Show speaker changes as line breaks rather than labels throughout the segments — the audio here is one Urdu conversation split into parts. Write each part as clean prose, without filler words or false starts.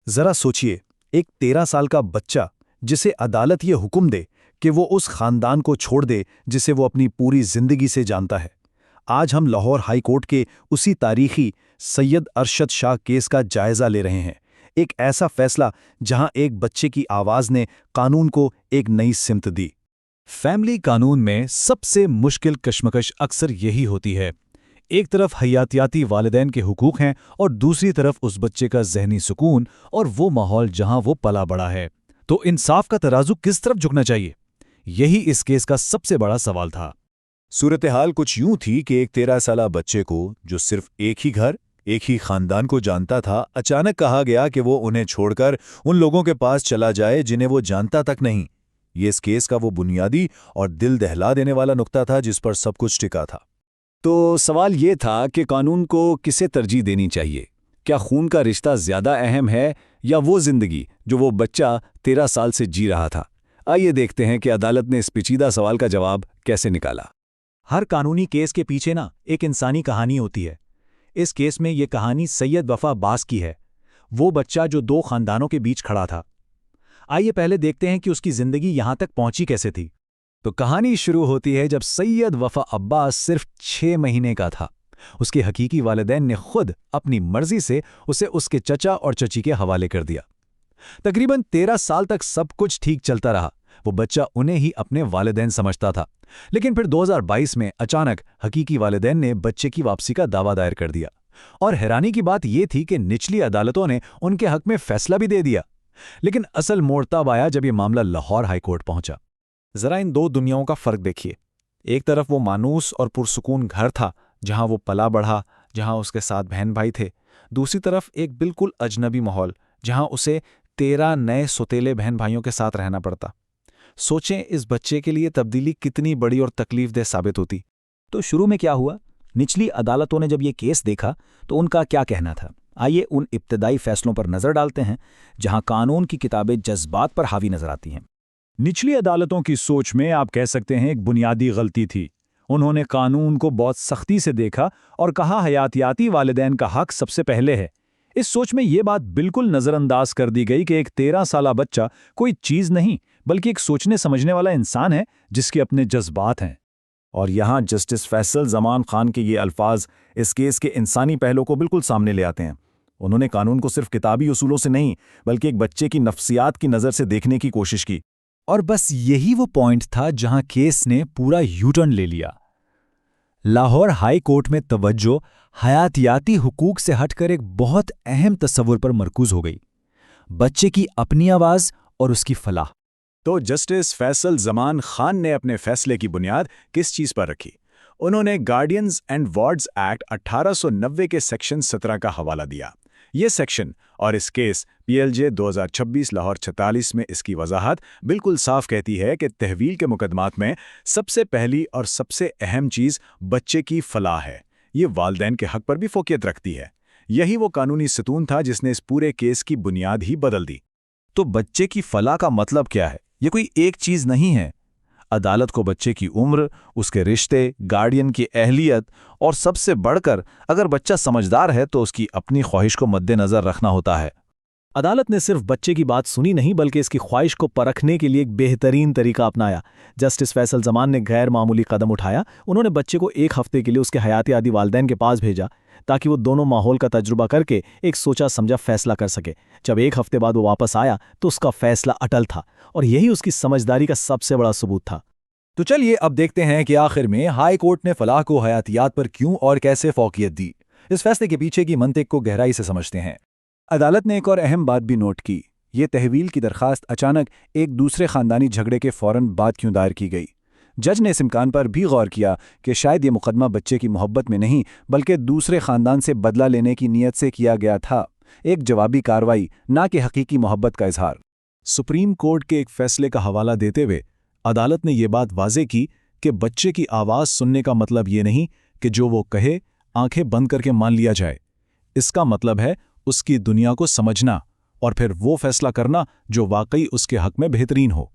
ذرا سوچئے، ایک 13 سال کا بچہ جسے عدالت یہ حکم دے کہ وہ اس خاندان کو چھوڑ دے جسے وہ اپنی پوری زندگی سے جانتا ہے۔ آج ہم لاہور ہائی کورٹ کے اسی تاریخی سید ارشد شاہ کیس کا جائزہ لے رہے ہیں، ایک ایسا فیصلہ جہاں ایک بچے کی آواز نے قانون کو ایک نئی سمت دی۔
فیملی قانون میں سب سے مشکل کشمکش اکثر یہی ہوتی ہے۔ ایک طرف حیاتیاتی والدین کے حقوق ہیں اور دوسری طرف اس بچے کا ذہنی سکون اور وہ ماحول جہاں وہ پلا بڑا ہے۔ تو انصاف کا ترازو کس طرف جھکنا چاہیے؟ یہی اس کیس کا سب سے بڑا سوال تھا۔
صورتحال کچھ یوں تھی کہ ایک 13 سالہ بچے کو، جو صرف ایک ہی گھر، ایک ہی خاندان کو جانتا تھا، اچانک کہا گیا کہ وہ انہیں چھوڑ کر ان لوگوں کے پاس چلا جائے جنہیں وہ جانتا تک نہیں۔ یہ اس کیس کا وہ بنیادی اور دل دہلا دینے والا نقطہ تھا جس پر سب کچھ ٹکا تھا۔
تو سوال یہ تھا کہ قانون کو کسے ترجیح دینی چاہیے؟ کیا خون کا رشتہ زیادہ اہم ہے یا وہ زندگی جو وہ بچہ 13 سال سے جی رہا تھا؟ آئیے دیکھتے ہیں کہ عدالت نے اس پیچیدہ سوال کا جواب کیسے نکالا۔
ہر قانونی کیس کے پیچھے ایک انسانی کہانی ہوتی ہے۔ اس کیس میں یہ کہانی سید وفا عباس کی ہے، وہ بچہ جو 2 خاندانوں کے بیچ کھڑا تھا۔ آئیے پہلے دیکھتے ہیں کہ اس کی زندگی یہاں تک پہنچی کیسے تھی۔
تو کہانی شروع ہوتی ہے جب سید وفا عباس صرف 6 مہینے کا تھا۔ اس کے حقیقی والدین نے خود اپنی مرضی سے اسے اس کے چچا اور چچی کے حوالے کر دیا۔ تقریباً 13 سال تک سب کچھ ٹھیک چلتا رہا، وہ بچہ انہیں ہی اپنے والدین سمجھتا تھا۔ لیکن پھر 2022 میں اچانک حقیقی والدین نے بچے کی واپسی کا دعویٰ دائر کر دیا، اور حیرانی کی بات یہ تھی کہ نچلی عدالتوں نے ان کے حق میں فیصلہ بھی دے دیا۔ لیکن اصل موڑ تب آیا جب یہ معاملہ لاہور ہائی کورٹ پہنچا۔
ذرا ان 2 دنیاؤں کا فرق دیکھیے۔ ایک طرف وہ مانوس اور پرسکون گھر تھا جہاں وہ پلا بڑھا، جہاں اس کے ساتھ بہن بھائی تھے۔ دوسری طرف ایک بالکل اجنبی ماحول جہاں اسے 13 نئے سوتیلے بہن بھائیوں کے ساتھ رہنا پڑتا۔ سوچیں اس بچے کے لیے تبدیلی کتنی بڑی اور تکلیف دہ ثابت ہوتی۔
تو شروع میں کیا ہوا؟ نچلی عدالتوں نے جب یہ کیس دیکھا تو ان کا کیا کہنا تھا؟ آئیے ان ابتدائی فیصلوں پر نظر ڈالتے ہیں جہاں قانون کی کتابیں جذبات پر حاوی نظر آتی ہیں۔
نچلی عدالتوں کی سوچ میں آپ کہہ سکتے ہیں ایک بنیادی غلطی تھی۔ انہوں نے قانون کو بہت سختی سے دیکھا اور کہا حیاتیاتی والدین کا حق سب سے پہلے ہے۔ اس سوچ میں یہ بات بالکل نظر انداز کر دی گئی کہ ایک 13 سالہ بچہ کوئی چیز نہیں بلکہ ایک سوچنے سمجھنے والا انسان ہے جس کے اپنے جذبات ہیں۔
اور یہاں جسٹس فیصل زمان خان کے یہ الفاظ اس کیس کے انسانی پہلو کو بالکل سامنے لے آتے ہیں۔ انہوں نے قانون کو صرف کتابی اصولوں سے نہیں بلکہ ایک بچے کی نفسیات کی نظر سے دیکھنے کی کوشش کی۔
اور بس یہی وہ پوائنٹ تھا جہاں کیس نے پورا یو ٹرن لے لیا۔ لاہور ہائی کورٹ میں توجہ حیاتیاتی حقوق سے ہٹ کر ایک بہت اہم تصور پر مرکوز ہو گئی، بچے کی اپنی آواز اور اس کی فلاح۔
تو جسٹس فیصل زمان خان نے اپنے فیصلے کی بنیاد کس چیز پر رکھی؟ انہوں نے گارڈینز اینڈ وارڈز ایکٹ 1890 کے سیکشن 17 کا حوالہ دیا۔ یہ سیکشن اور اس کیس PLJ 2026 لاہور 46 میں اس کی وضاحت بالکل صاف کہتی ہے کہ تحویل کے مقدمات میں سب سے پہلی اور سب سے اہم چیز بچے کی فلاح ہے۔ یہ والدین کے حق پر بھی فوقیت رکھتی ہے۔ یہی وہ قانونی ستون تھا جس نے اس پورے کیس کی بنیاد ہی بدل دی۔
تو بچے کی فلاح کا مطلب کیا ہے؟ یہ کوئی ایک چیز نہیں ہے۔ عدالت کو بچے کی عمر، اس کے رشتے، گارڈین کی اہلیت اور سب سے بڑھ کر اگر بچہ سمجھدار ہے تو اس کی اپنی خواہش کو مد نظر رکھنا ہوتا ہے۔
عدالت نے صرف بچے کی بات سنی نہیں بلکہ اس کی خواہش کو پرکھنے کے لیے ایک بہترین طریقہ اپنایا۔ جسٹس فیصل زمان نے غیر معمولی قدم اٹھایا۔ انہوں نے بچے کو 1 ہفتے کے لیے اس کے حیاتیاتی والدین کے پاس بھیجا تاکہ وہ دونوں ماحول کا تجربہ کر کے ایک سوچا سمجھا فیصلہ کر سکے۔ جب 1 ہفتے بعد وہ واپس آیا تو اس کا فیصلہ اٹل تھا، اور یہی اس کی سمجھداری کا سب سے بڑا ثبوت تھا۔
تو چلیے اب دیکھتے ہیں کہ آخر میں ہائی کورٹ نے فلاح کو حیاتیات پر کیوں اور کیسے فوقیت دی۔ اس فیصلے کے پیچھے کی منطق کو گہرائی سے سمجھتے ہیں۔
عدالت نے ایک اور اہم بات بھی نوٹ کی۔ یہ تحویل کی درخواست اچانک ایک دوسرے خاندانی جھگڑے کے فوراً بعد کیوں دائر کی گئی؟ جج نے اس امکان پر بھی غور کیا کہ شاید یہ مقدمہ بچے کی محبت میں نہیں بلکہ دوسرے خاندان سے بدلہ لینے کی نیت سے کیا گیا تھا، ایک جوابی کارروائی، نہ کہ حقیقی محبت کا اظہار۔
سپریم کورٹ کے ایک فیصلے کا حوالہ دیتے ہوئے عدالت نے یہ بات واضح کی کہ بچے کی آواز سننے کا مطلب یہ نہیں کہ جو وہ کہے آنکھیں بند کر کے مان لیا جائے۔ اس کا مطلب ہے اس کی دنیا کو سمجھنا اور پھر وہ فیصلہ کرنا جو واقعی اس کے حق میں بہترین ہو۔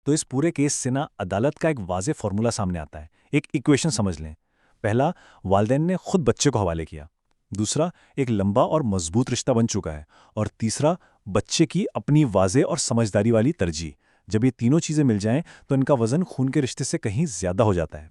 تو اس پورے کیس سے عدالت کا ایک واضح فارمولا سامنے آتا ہے، ایک ایکویشن سمجھ لیں۔ پہلا، والدین نے خود بچے کو حوالے کیا۔
دوسرا ایک لمبا اور مضبوط رشتہ بن چکا ہے، اور تیسرا بچے کی اپنی واضح اور سمجھداری والی ترجیح۔ جب یہ تینوں چیزیں مل جائیں تو ان کا وزن خون کے رشتے سے کہیں زیادہ ہو جاتا ہے۔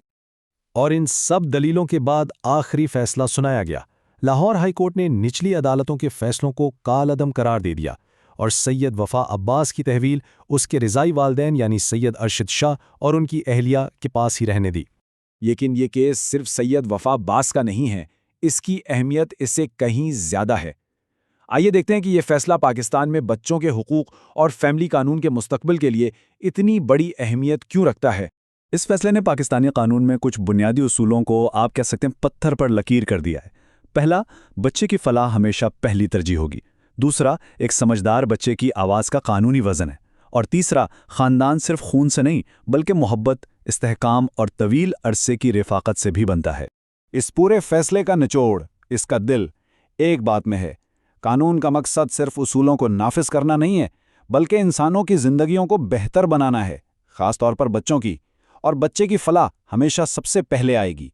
اور ان سب دلیلوں کے بعد آخری فیصلہ سنایا گیا۔ لاہور ہائی کورٹ نے نچلی عدالتوں کے فیصلوں کو کالعدم قرار دے دیا اور سید وفا عباس کی تحویل اس کے رضائی والدین یعنی سید ارشد شاہ اور ان کی اہلیہ کے پاس ہی رہنے دی۔
لیکن یہ کیس صرف سید وفا عباس کا نہیں ہے، اس کی اہمیت اس سے کہیں زیادہ ہے۔ آئیے دیکھتے ہیں کہ یہ فیصلہ پاکستان میں بچوں کے حقوق اور فیملی قانون کے مستقبل کے لیے اتنی بڑی اہمیت کیوں رکھتا ہے۔
اس فیصلے نے پاکستانی قانون میں کچھ بنیادی اصولوں کو آپ کہہ سکتے ہیں پتھر پر لکیر کر دیا ہے۔ پہلا، بچے کی فلاح ہمیشہ پہلی ترجیح ہوگی۔ دوسرا، ایک سمجھدار بچے کی آواز کا قانونی وزن ہے۔ اور تیسرا، خاندان صرف خون سے نہیں بلکہ محبت، استحکام اور طویل عرصے کی رفاقت سے بھی بنتا ہے۔
اس پورے فیصلے کا نچوڑ، اس کا دل، ایک بات میں ہے: قانون کا مقصد صرف اصولوں کو نافذ کرنا نہیں ہے، بلکہ انسانوں کی زندگیوں کو بہتر بنانا ہے، خاص طور پر بچوں کی، اور بچے کی فلاح ہمیشہ سب سے پہلے آئے گی۔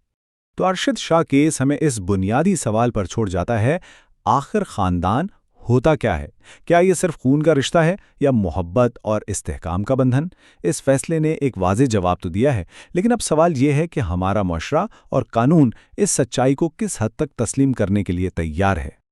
تو ارشد شاہ کیس ہمیں اس بنیادی سوال پر چھوڑ جاتا ہے، آخر خاندان ہوتا کیا ہے؟ کیا یہ صرف خون کا رشتہ ہے یا محبت اور استحکام کا بندھن؟ اس فیصلے نے ایک واضح جواب تو دیا ہے، لیکن اب سوال یہ ہے کہ ہمارا معاشرہ اور قانون اس سچائی کو کس حد تک تسلیم کرنے کے لیے تیار ہے۔